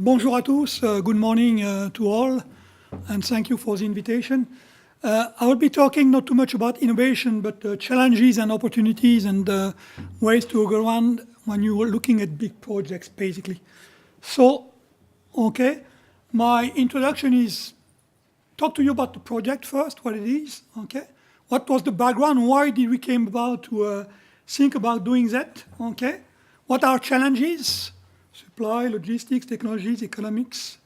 Bonjour à tous, good morning to all, and thank you for the invitation. I will be talking not too much about innovation, but challenges and opportunities and ways to go around when you are looking at big projects, basically. So, okay, my introduction is talk to you about the project first, what it is, okay? What was the background? Why did we came about to think about doing that, okay? What are challenges? Supply, logistics, technologies, economics,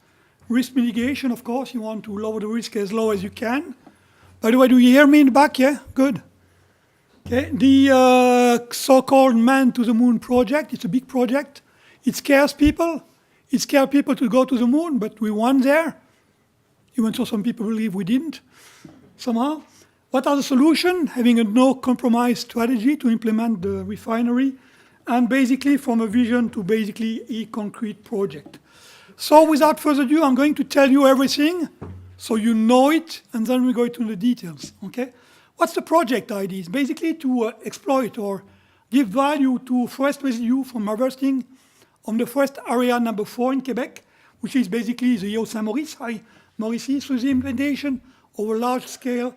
risk mitigation, of course. You want to lower the risk as low as you can. By the way, do you hear me in the back? Yeah, good. Okay, the so-called Man to the Moon project, it's a big project. It scares people. It scares people to go to the moon, but we went there. Even so, some people believe we didn't, somehow. What are the solutions? Having a no-compromise strategy to implement the refinery, and basically from a vision to basically a concrete project. So without further ado, I'm going to tell you everything so you know it, and then we go into the details, okay? What's the project idea? It's basically to exploit or give value to forest residue from harvesting on the forest area number 4 in Quebec, which is basically the Haut-Saint-Maurice, High Mauricie, through the implementation of a large-scale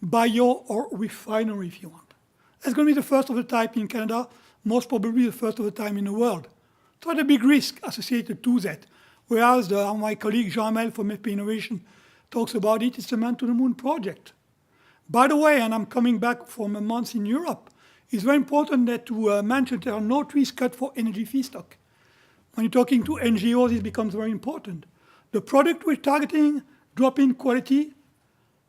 bio or refinery, if you want. That's going to be the first of the type in Canada, most probably the first of the time in the world. So the big risk associated to that. Whereas my colleague Jean-Mel from FP Innovation talks about it, it's the Man to the Moon project. By the way, and I'm coming back from a month in Europe, it's very important that to mention there are no trees cut for energy feedstock. When you're talking to NGOs, it becomes very important. The product we're targeting, drop-in quality,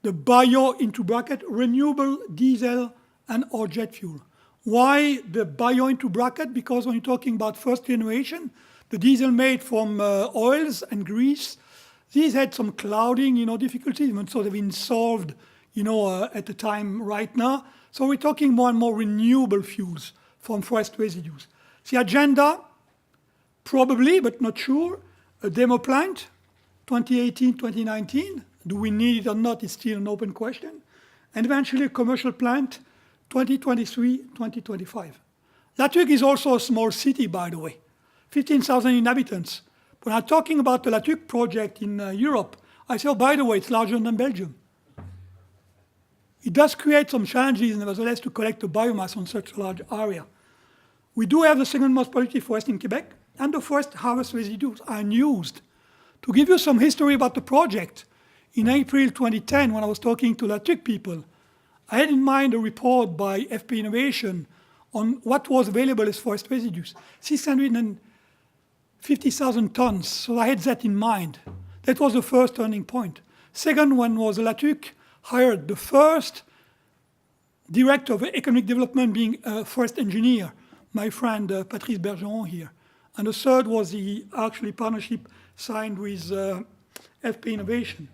the bio into bracket, renewable diesel and or jet fuel. Why the bio into bracket? Because when you're talking about first generation, the diesel made from oils and grease, these had some clouding, difficulties, even so they've been solved, at the time right now. So we're talking more and more renewable fuels from forest residues. The agenda, probably, but not sure, a demo plant, 2018, 2019. Do we need it or not? It's still an open question. And eventually a commercial plant, 2023, 2025. La Tuque is also a small city, by the way, 15,000 inhabitants. When I'm talking about the La Tuque project in Europe, I say, oh, by the way, it's larger than Belgium. It does create some challenges, nevertheless, to collect the biomass on such a large area. We do have the second most polluted forest in Quebec, and the forest harvest residues are unused. To give you some history about the project, in April 2010, when I was talking to La Tuque people, I had in mind a report by FP Innovation on what was available as forest residues, 650,000 tons. So I had that in mind. That was the first turning point. Second one was La Tuque hired the first director of economic development being a forest engineer, my friend Patrice here. And the third was the actually partnership signed with FP Innovation.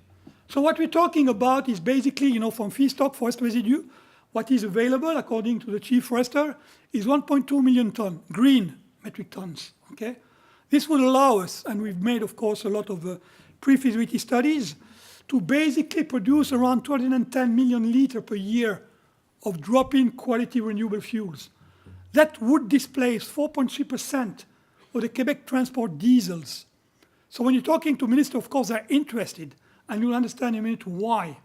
So what we're talking about is basically, from feedstock, forest residue, what is available, according to the chief forester, is 1.2 million tons, green metric tons, okay? This would allow us, and we've made, of course, a lot of pre-feasibility studies, to basically produce around 210 million liters per year of drop-in quality renewable fuels. That would displace 4.3% of the Quebec transport diesels. So when you're talking to ministers, of course, they're interested. And you'll understand in a minute why,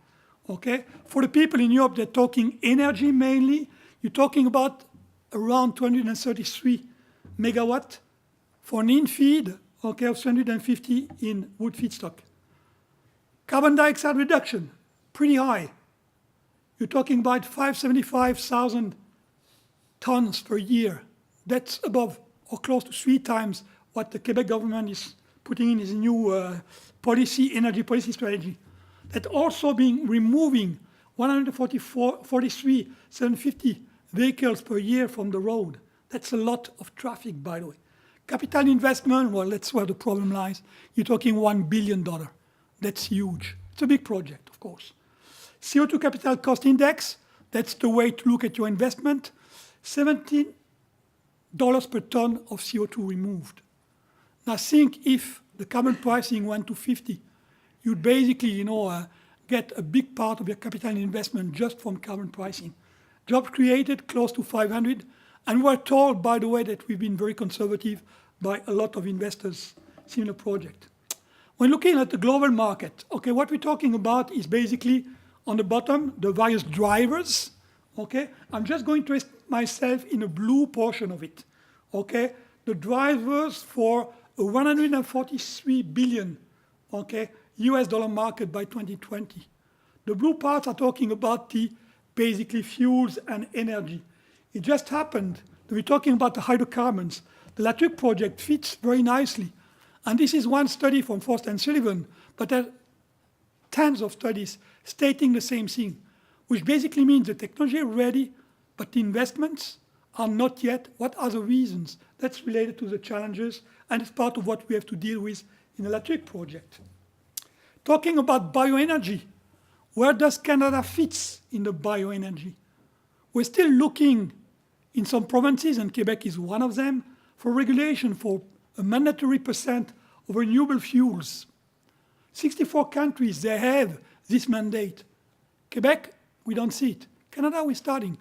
okay? For the people in Europe, they're talking energy mainly. You're talking about around 233 megawatt for an in-feed, okay, of 350 in wood feedstock. Carbon dioxide reduction, pretty high. You're talking about 575,000 tons per year. That's above or close to 3 times what the Quebec government is putting in its new energy policy strategy. That also being removing 750 vehicles per year from the road. That's a lot of traffic, by the way. Capital investment, well, that's where the problem lies. You're talking $1 billion. That's huge. It's a big project, of course. CO2 capital cost index, that's the way to look at your investment. $17 per ton of CO2 removed. Now think if the carbon pricing went to 50, you'd basically, get a big part of your capital investment just from carbon pricing. Jobs created close to 500, and we're told, by the way, that we've been very conservative by a lot of investors, similar project. When looking at the global market, okay, what we're talking about is basically on the bottom, the various drivers, okay? I'm just going to rest myself in the blue portion of it, okay? The drivers for a 143 billion, okay, US dollar market by 2020. The blue parts are talking about the basically fuels and energy. It just happened that we're talking about the hydrocarbons. The Tuque project fits very nicely. And this is one study from Frost and Sullivan, but there are tons of studies stating the same thing, which basically means the technology is ready, but the investments are not yet. What are the reasons? That's related to the challenges, and it's part of what we have to deal with in the Tuque project. Talking about bioenergy, where does Canada fit in the bioenergy? We're still looking in some provinces, and Quebec is one of them, for regulation for a mandatory % of renewable fuels. 64 countries, they have this mandate. Quebec, we don't see it. Canada, we're starting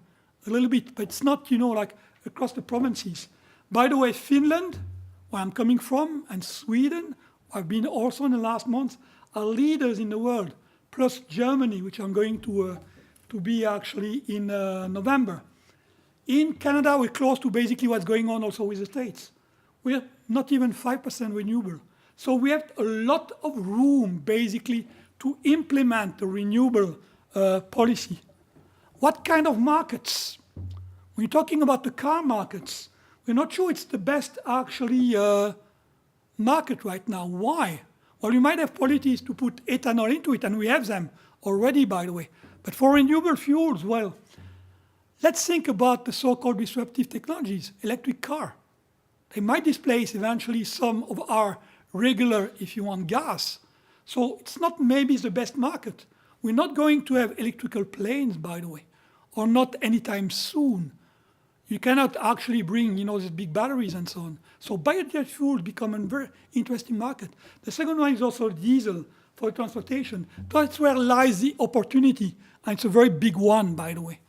a little bit, but it's not, like across the provinces. By the way, Finland, where I'm coming from, and Sweden, I've been also in the last month, are leaders in the world, plus Germany, which I'm going to be actually in November. In Canada, we're close to basically what's going on also with the States. We're not even 5% renewable. So we have a lot of room, basically, to implement the renewable policy. What kind of markets? When you're talking about the car markets, we're not sure it's the best, actually, market right now. Why? Well, you might have policies to put ethanol into it, and we have them already, by the way. But for renewable fuels, well, let's think about the so-called disruptive technologies, electric car. They might displace eventually some of our regular, if you want, gas. So it's not maybe the best market. We're not going to have electrical planes, by the way, or not anytime soon. You cannot actually bring, these big batteries and so on. So biojet fuels become a very interesting market. The second one is also diesel for transportation. That's where lies the opportunity, and it's a very big one, by the way.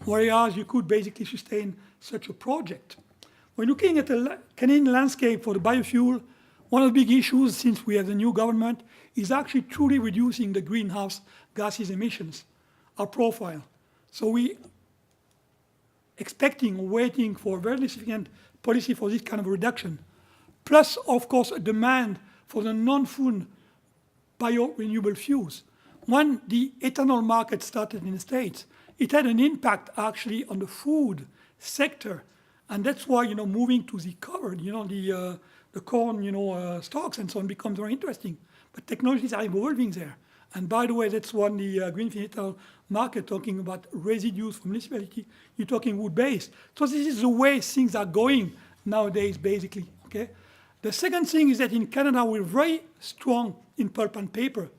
Whereas you could basically sustain such a project. When looking at the Canadian landscape for the biofuel, one of the big issues since we have the new government is actually truly reducing the greenhouse gases emissions, our profile. So we expecting, waiting for a very significant policy for this kind of reduction. Plus, of course, a demand for the non-food bio-renewable fuels. When the ethanol market started in the States, it had an impact actually on the food sector. And that's why, moving to the covered, the corn, stalks and so on becomes very interesting. But technologies are evolving there. And by the way, that's one the greenfield ethanol market talking about residues from municipality. You're talking wood-based. So this is the way things are going nowadays, basically. Okay. The second thing is that in Canada, we're very strong in pulp and paper.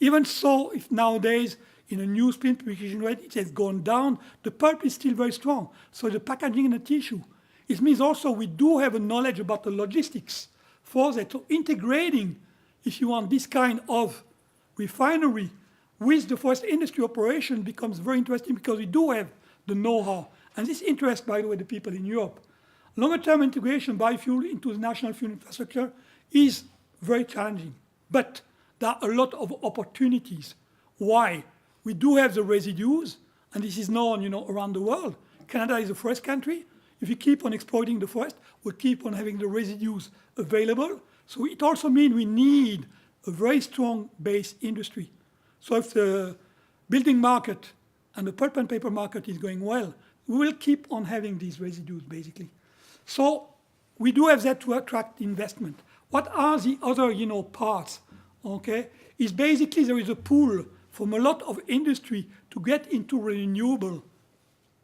Even so, if nowadays in a newsprint publication rate, it has gone down, the pulp is still very strong. So the packaging and the tissue. It means also we do have a knowledge about the logistics for that. So integrating, if you want, this kind of refinery with the forest industry operation becomes very interesting because we do have the know-how. And this interests, by the way, the people in Europe. Longer-term integration biofuel into the national fuel infrastructure is very challenging. But there are a lot of opportunities. Why? We do have the residues, and this is known, around the world. Canada is a forest country. If we keep on exploiting the forest, we'll keep on having the residues available. So it also means we need a very strong base industry. So if the building market and the pulp and paper market is going well, we will keep on having these residues, basically. So we do have that to attract investment. What are the other, parts? Okay, is basically there is a pull from a lot of industry to get into renewable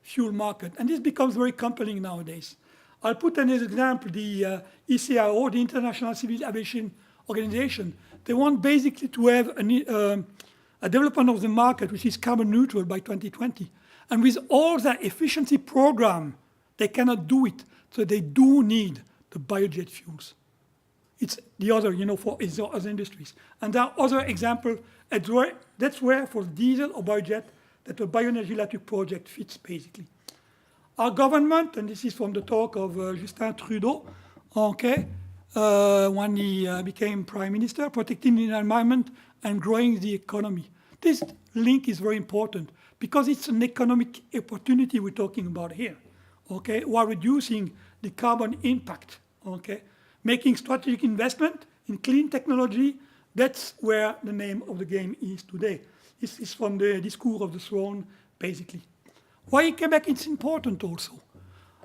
fuel market, and this becomes very compelling nowadays. I'll put an example: the ECIO, the International Civil Aviation Organization. They want basically to have a development of the market which is carbon neutral by 2020, and with all their efficiency program, they cannot do it. So they do need the biojet fuels. It's the other, for other industries. And there are other examples. That's where for diesel or biojet, that the Bioénergie Tuque project fits, basically. Our government, and this is from the talk of Justin Trudeau, okay, when he became prime minister, protecting the environment and growing the economy. This link is very important because it's an economic opportunity we're talking about here, okay, while reducing the carbon impact, okay, making strategic investment in clean technology. That's where the name of the game is today. This is from the Discours of the Throne, basically. Why in Quebec it's important also?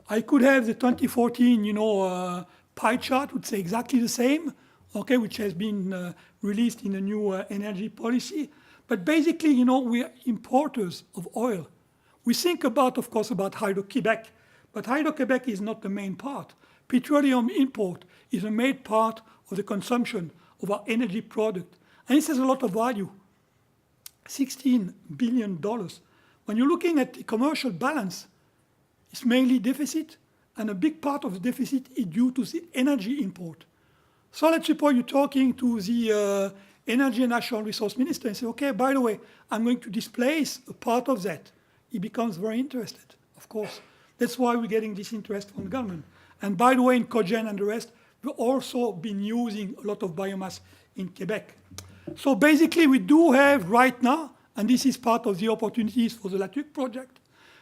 I could have the 2014, pie chart would say exactly the same, okay, which has been released in a new energy policy. But basically, we are importers of oil. We think about, of course, about Hydro-Québec, but Hydro-Québec is not the main part. Petroleum import is a main part of the consumption of our energy product. And it has a lot of value, $16 billion. When you're looking at the commercial balance, it's mainly deficit, and a big part of the deficit is due to the energy import. So let's suppose you're talking to the Energy and Natural Resource Minister and say, okay, by the way, I'm going to displace a part of that. He becomes very interested, of course. That's why we're getting this interest from the government. And by the way, in cogen and the rest, we've also been using a lot of biomass in Quebec. So basically, we do have right now, and this is part of the opportunities for the Tuque project,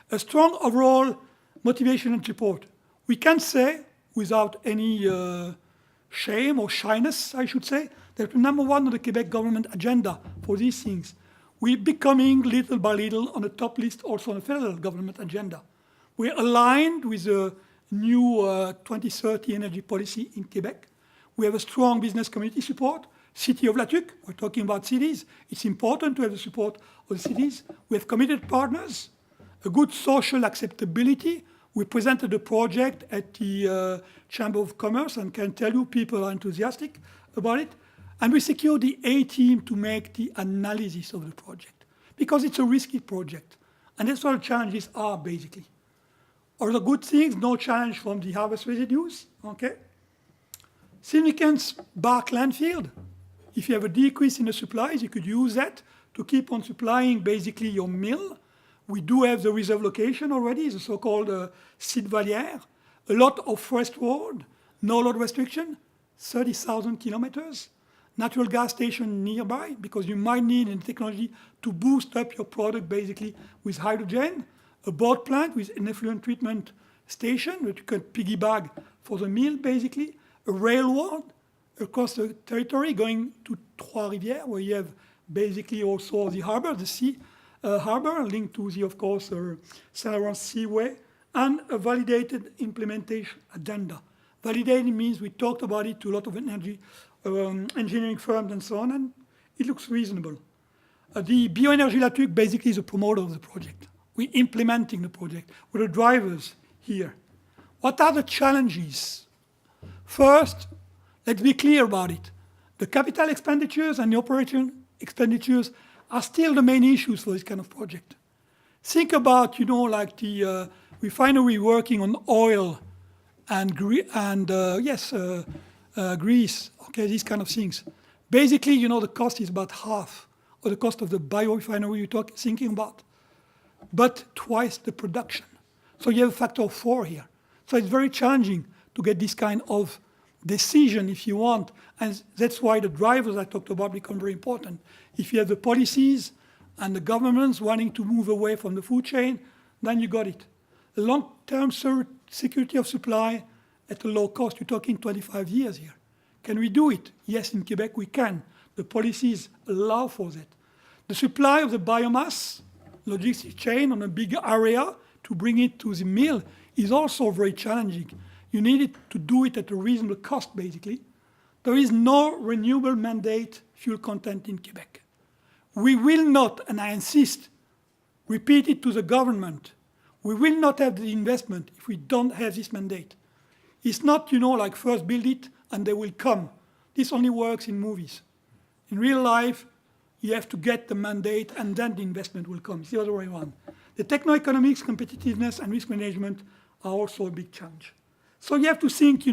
a strong overall motivation and support. We can say, without any shame or shyness, I should say, that number one on the Quebec government agenda for these things. We're becoming little by little on the top list also on the federal government agenda. We're aligned with the new 2030 energy policy in Quebec. We have a strong business community support. City of Tuque, we're talking about cities. It's important to have the support of the cities. We have committed partners, a good social acceptability. We presented the project at the Chamber of Commerce and can tell you people are enthusiastic about it. And we secured the A team to make the analysis of the project because it's a risky project. And that's what the challenges are, basically. All the good things, no challenge from the harvest residues, okay? Significant bark landfill. If you have a decrease in the supplies, you could use that to keep on supplying basically your mill. We do have the reserve location already, the so-called site valière. A lot of forest road, no load restriction, 30,000 kilometers. Natural gas station nearby, because you might need a technology to boost up your product basically with hydrogen. A boat plant with an effluent treatment station that you can piggyback for the mill basically. A railroad across the territory going to Trois-Rivières, where you have basically also the harbor, the sea harbor, linked to the, of course, Saint Lawrence Seaway, and a validated implementation agenda. Validated means we talked about it to a lot of energy engineering firms and so on, and it looks reasonable. The Bioénergie La Tuque basically is a promoter of the project. We're implementing the project. We're the drivers here. What are the challenges? First, let's be clear about it. The capital expenditures and the operation expenditures are still the main issues for this kind of project. Think about, like the refinery working on oil and grease, okay, these kind of things. Basically, the cost is about half of the cost of the biorefinery you're thinking about, but twice the production. So you have a factor of 4 here. So it's very challenging to get this kind of decision if you want, and that's why the drivers I talked about become very important. If you have the policies and the governments wanting to move away from the food chain, then you got it. The long-term security of supply at a low cost, you're talking 25 years here. Can we do it? Yes, in Quebec we can. The policies allow for that. The supply of the biomass, logistic chain on a big area to bring it to the mill is also very challenging. You need it to do it at a reasonable cost, basically. There is no renewable mandate fuel content in Quebec. We will not, and I insist, repeat it to the government, we will not have the investment if we don't have this mandate. It's not, like first build it and they will come. This only works in movies. In real life, you have to get the mandate and then the investment will come. It's the other way around. The techno-economics, competitiveness, and risk management are also a big challenge. So you have to think,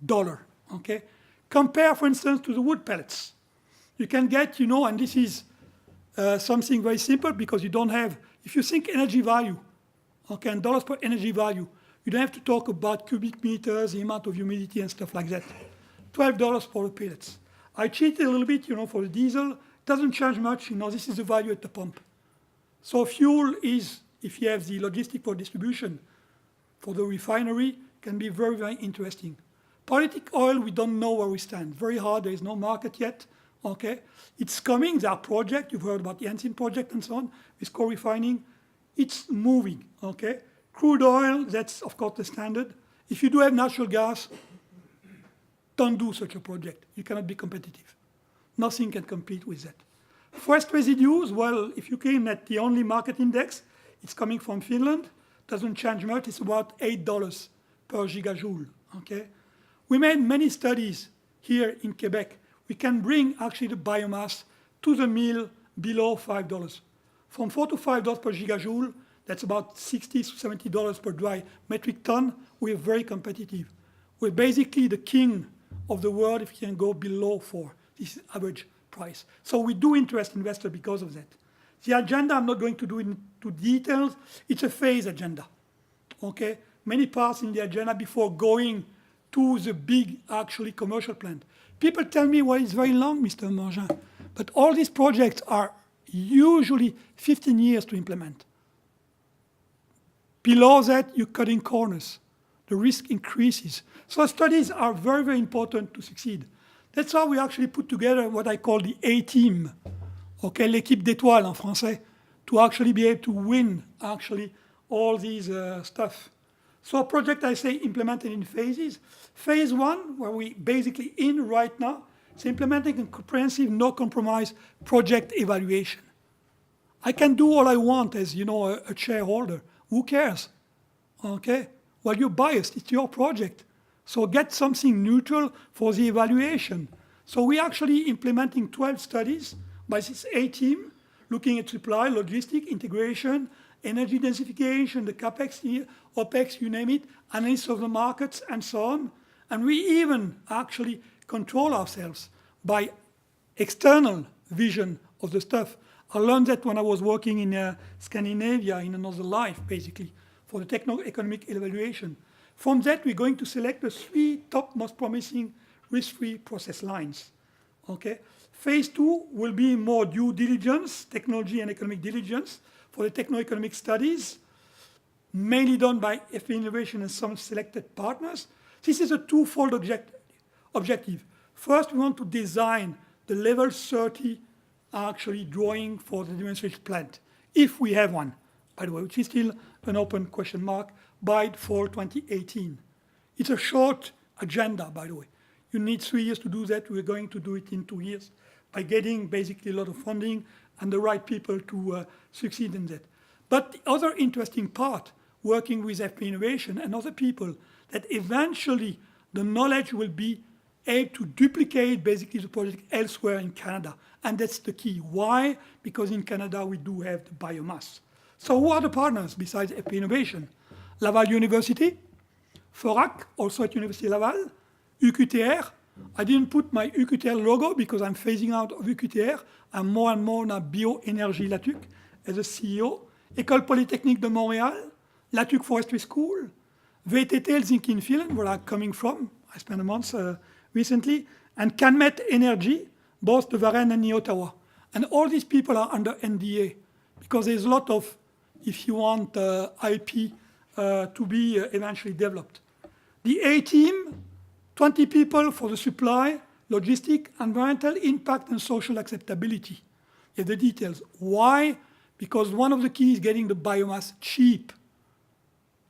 dollar, okay? Compare, for instance, to the wood pellets. You can get, and this is something very simple because you don't have, if you think energy value, okay, and dollars per energy value, you don't have to talk about cubic meters, the amount of humidity and stuff like that. $12 for the pellets. I cheated a little bit, for the diesel. Doesn't change much. This is the value at the pump. So fuel is, if you have the logistic for distribution for the refinery, can be very, very interesting. Politic oil, we don't know where we stand. Very hard. There is no market yet. Okay, it's coming. There are projects. You've heard about the Ensign project and so on with co-refining. It's moving. Okay, crude oil. That's of course the standard. If you do have natural gas, don't do such a project. You cannot be competitive. Nothing can compete with that. Forest residues. Well, if you came at the only market index, it's coming from Finland. Doesn't change much. It's about $8 per gigajoule. Okay, we made many studies here in Quebec. We can bring actually the biomass to the mill below $5. From $4 to $5 per gigajoule, that's about $60 to $70 per dry metric ton. We're very competitive. We're basically the king of the world if you can go below 4. This is average price. So we do interest investors because of that. The agenda, I'm not going to do into details. It's a phase agenda. Okay? Many parts in the agenda before going to the big, actually, commercial plant. People tell me, well, it's very long, Mr. Mangin. But all these projects are usually 15 years to implement. Below that, you're cutting corners. The risk increases. So studies are very, very important to succeed. That's how we actually put together what I call the A-team, okay, l'équipe d'étoiles en français, to actually be able to win, actually, all these stuff. So a project, I say, implemented in phases. Phase 1, where we basically in right now, is implementing a comprehensive, no-compromise project evaluation. I can do all I want as, a shareholder. Who cares? Okay? Well, you're biased. It's your project. So get something neutral for the evaluation. So we're actually implementing 12 studies by this A-team, looking at supply, logistic, integration, energy densification, the CapEx, OpEx, you name it, analysis of the markets, and so on. And we even actually control ourselves by external vision of the stuff. I learned that when I was working in Scandinavia in another life, basically, for the techno-economic evaluation. From that, we're going to select the 3 top most promising risk-free process lines. Okay? Phase 2 will be more due diligence, technology and economic diligence for the techno-economic studies, mainly done by FP Innovation and some selected partners. This is a twofold objective. First, we want to design the level 30 actually drawing for the demonstration plant, if we have one, by the way, which is still an open question mark, by fall 2018. It's a short agenda, by the way. You need 3 years to do that. We're going to do it in 2 years by getting basically a lot of funding and the right people to succeed in that. But the other interesting part, working with FP Innovation and other people, that eventually the knowledge will be able to duplicate basically the project elsewhere in Canada. And that's the key. Why? Because in Canada we do have the biomass. So who are the partners besides FP Innovation? Laval University, FORAC, also at University Laval, UQTR. I didn't put my UQTR logo because I'm phasing out of UQTR. I'm more and more now Bioénergie La Tuque as a CEO. École Polytechnique de Montréal, La Tuque Forestry School, VTT Helsinki in Finland, where I'm coming from. I spent a month recently. And Canmet Energy, both the Varennes and the Ottawa. And all these people are under NDA because there's a lot of, if you want, IP to be eventually developed. The A-team, 20 people for the supply, logistic, environmental impact, and social acceptability. You have the details. Why? Because one of the keys is getting the biomass cheap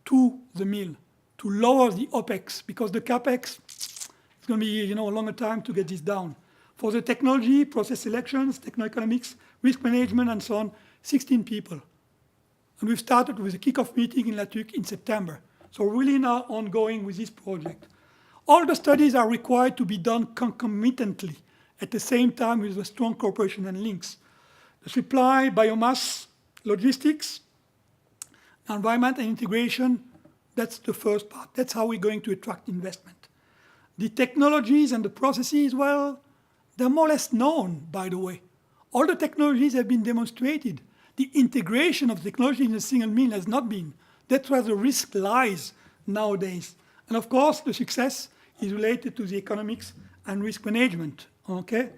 to the mill, to lower the OpEx, because the CapEx, it's going to be a longer time to get this down. For the technology, process selections, techno-economics, risk management, and so on, 16 people. And we've started with a kickoff meeting in La Tuque in September. So really now ongoing with this project. All the studies are required to be done concomitantly at the same time with a strong cooperation and links. The supply, biomass, logistics, environment and integration, that's the first part. That's how we're going to attract investment. The technologies and the processes, well, they're more or less known, by the way. All the technologies have been demonstrated. The integration of technology in a single mill has not been. That's where the risk lies nowadays. And of course, the success is related to the economics and risk management. Okay.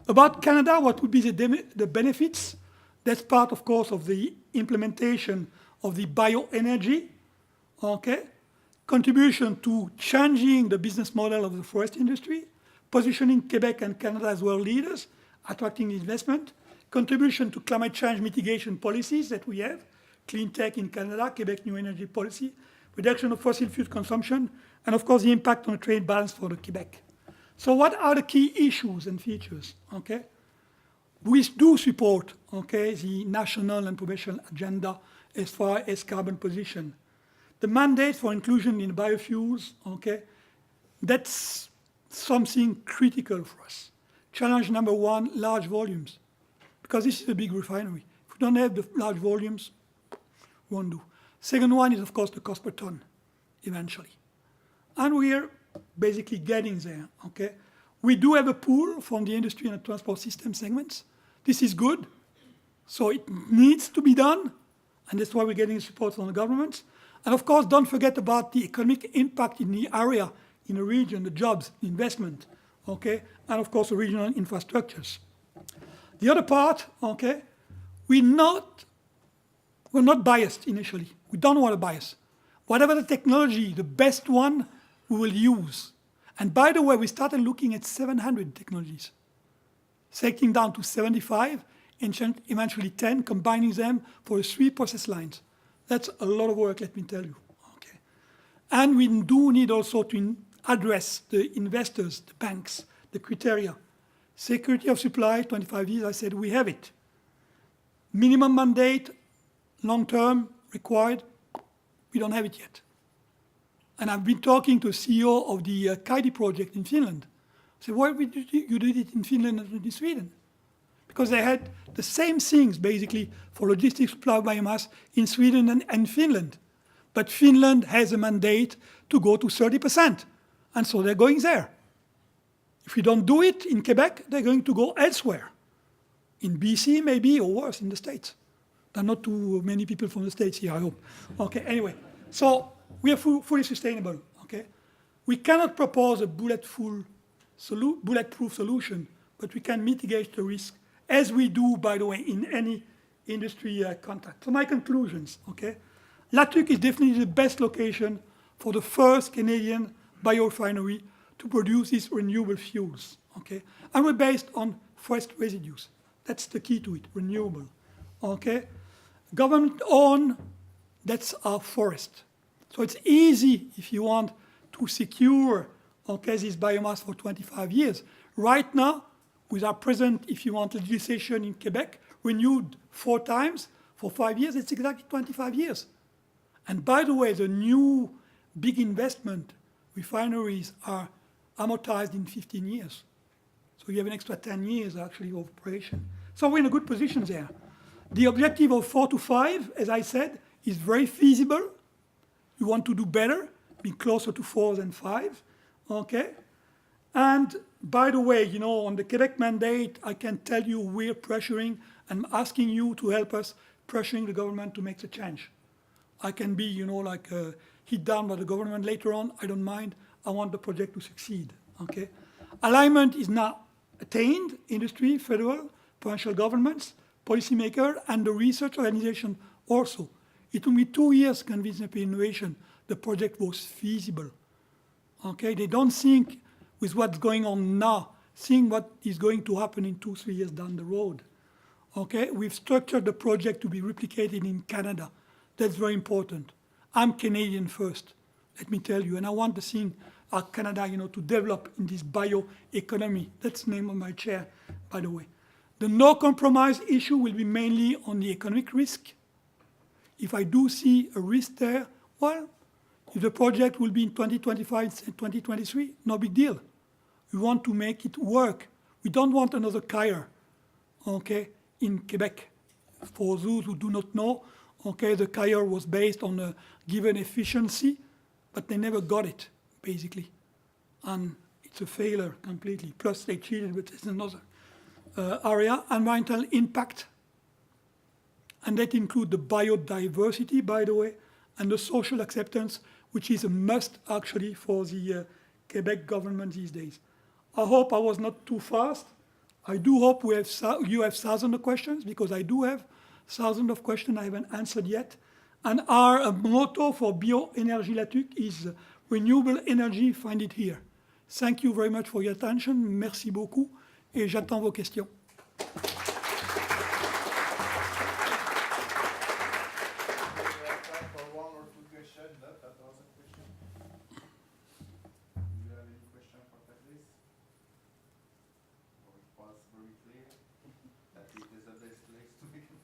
About Canada, what would be the benefits? That's part, of course, of the implementation of the bioénergie. Okay. Contribution to changing the business model of the forest industry, positioning Quebec and Canada as world leaders, attracting investment, contribution to climate change mitigation policies that we have, clean tech in Canada, Quebec new energy policy, reduction of fossil fuel consumption, and of course the impact on the trade balance for the Quebec. So what are the key issues and features? Okay, we do support the national and provincial agenda as far as carbon position. The mandate for inclusion in biofuels, that's something critical for us. Challenge number one, large volumes, because this is a big refinery. If we don't have the large volumes, we won't do. Second one is, of course, the cost per ton, eventually. And we're basically getting there, We do have a pull from the industry and the transport system segments. This is good. So it needs to be done, and that's why we're getting support from the government. And of course, don't forget about the economic impact in the area, in the region, the jobs, the investment, and of course, the regional infrastructures. The other part, we're not biased initially. We don't want to bias. Whatever the technology, the best one, we will use. And by the way, we started looking at 700 technologies, selecting down to 75, and eventually 10, combining them for 3 process lines. That's a lot of work, let me tell you. And we do need also to address the investors, the banks, the criteria. Security of supply, 25 years, I said we have it. Minimum mandate, long-term, required, we don't have it yet. And I've been talking to the CEO of the CRIBIQ project in Finland. I said, why did you did it in Finland and in Sweden? Because they had the same things, basically, for logistics supply biomass in Sweden and Finland. But Finland has a mandate to go to 30%, and so they're going there. If we don't do it in Quebec, they're going to go elsewhere. In BC, maybe, or worse, in the States. There are not too many people from the States here, I hope. Anyway, so we are fully sustainable, We cannot propose a bulletproof solution, but we can mitigate the risk, as we do, by the way, in any industry contact. So my conclusions, La Tuque is definitely the best location for the first Canadian biorefinery to produce these renewable fuels, And we're based on forest residues. That's the key to it, renewable, Government-owned, that's our forest. So it's easy, if you want, to secure, this biomass for 25 years. Right now, with our present, if you want, legislation in Quebec, renewed 4 times for 5 years, it's exactly 25 years. And by the way, the new big investment refineries are amortized in 15 years. So you have an extra 10 years, actually, of operation. So we're in a good position there. The objective of 4 to 5, as I said, is very feasible. You want to do better, be closer to 4 than 5, And by the way, on the Quebec mandate, I can tell you we're pressuring and asking you to help us pressuring the government to make the change. I can be, hit down by the government later on. I don't mind. I want the project to succeed, Alignment is now attained, industry, federal, provincial governments, policymakers, and the research organization also. It took me 2 years to convince the innovation the project was feasible. They don't think with what's going on now, think what is going to happen in 2-3 years down the road. We've structured the project to be replicated in Canada. That's very important. I'm Canadian first, let me tell you, and I want the thing Canada, to develop in this bioeconomy. That's the name of my chair, by the way. The no compromise issue will be mainly on the economic risk. If I do see a risk there, well, if the project will be in 2025 and 2023, no big deal. We want to make it work. We don't want another Kyer, in Quebec. For those who do not know, the Kyer was based on a given efficiency, but they never got it, basically. And it's a failure completely. Plus, they cheated, but it's another area. Environmental impact. And that includes the biodiversity, by the way, and the social acceptance, which is a must, actually, for the Quebec government these days. I hope I was not too fast. I do hope you have thousands of questions, because I do have thousands of questions I haven't answered yet. And our motto for Bioénergie la Tuque is renewable energy, find it here. Thank you very much for your attention. Merci beaucoup. Et j'attends vos questions.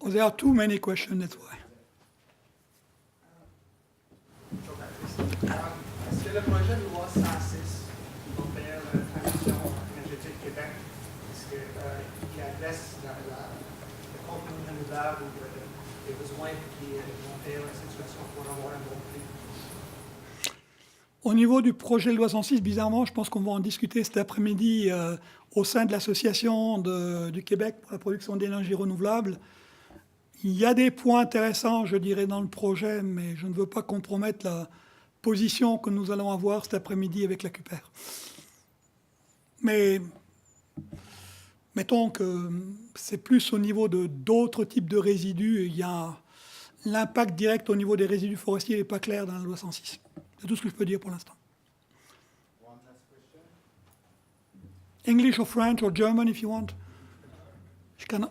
Oh, there are too many questions, that's why. Est-ce que le projet de loi 106 qui compare la transition énergétique du Québec, est-ce qu'il adresse le contenu renouvelable ou les besoins qui vont faire la situation pour avoir un bon prix? Au niveau du projet de loi 106, bizarrement, je pense qu'on va en discuter cet après-midi au sein de l'Association du Québec pour la production d'énergie renouvelable. Il y a des points intéressants, je dirais, dans le projet, mais je ne veux pas compromettre la position que nous allons avoir cet après-midi avec la CUPER. Mais mettons que c'est plus au niveau d'autres types de résidus. Il y a l'impact direct au niveau des résidus forestiers n'est pas clair dans la loi 106. C'est tout ce que je peux dire pour l'instant. English or French or German if you want. Ich kann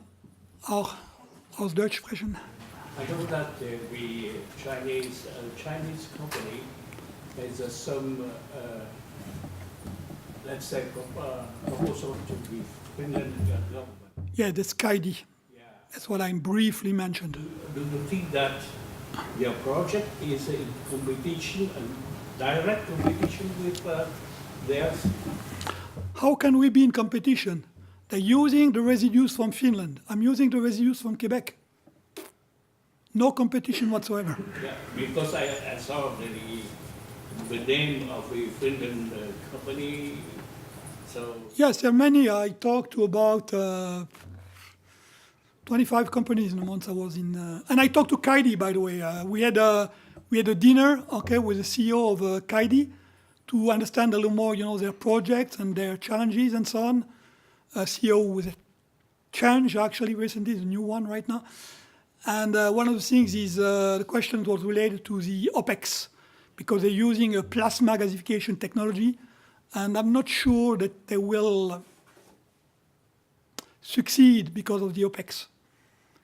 auch aus Deutsch sprechen. I know that the Chinese company has some, let's say, proposal to the Finland government. Yeah, the SkyD. Yeah. That's what I briefly mentioned. Do you think that your project is in competition, direct competition with theirs? How can we be in competition? They're using the residues from Finland. I'm using the residues from Quebec. No competition whatsoever. Yeah, because I saw the name of a Finland company. So Yes, there are many. I talked to about 25 companies in the months I was in. And I talked to CRIBIQ, by the way. We had a dinner, okay, with the CEO of CRIBIQ to understand a little more, their projects and their challenges and so on. CEO with a change, actually, recently, the new one right now. And one of the things is the question was related to the OPEX, because they're using a plasma gasification technology, and I'm not sure that they will succeed because of the OPEX.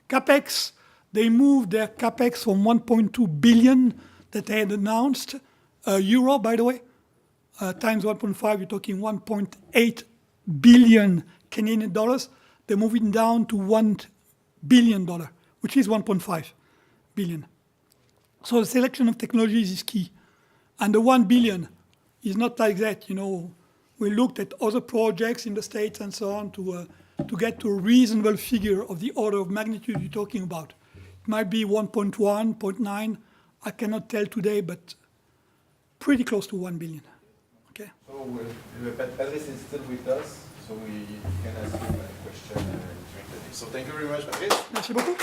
CAPEX, they moved their CAPEX from 1.2 billion that they had announced, euro, by the way, times 1.5, you're talking 1.8 billion Canadian dollars. They're moving down to $1 billion, which is 1.5 billion. So the selection of technologies is key. And the 1 billion is not like that, We looked at other projects in the States and so on to get to a reasonable figure of the order of magnitude you're talking about. It might be 1.1, 0.9, I cannot tell today, but pretty close to 1 billion. Okay. So Patrice is still with us, so we can ask him a question during the day. So thank you very much, Patrice. Merci beaucoup.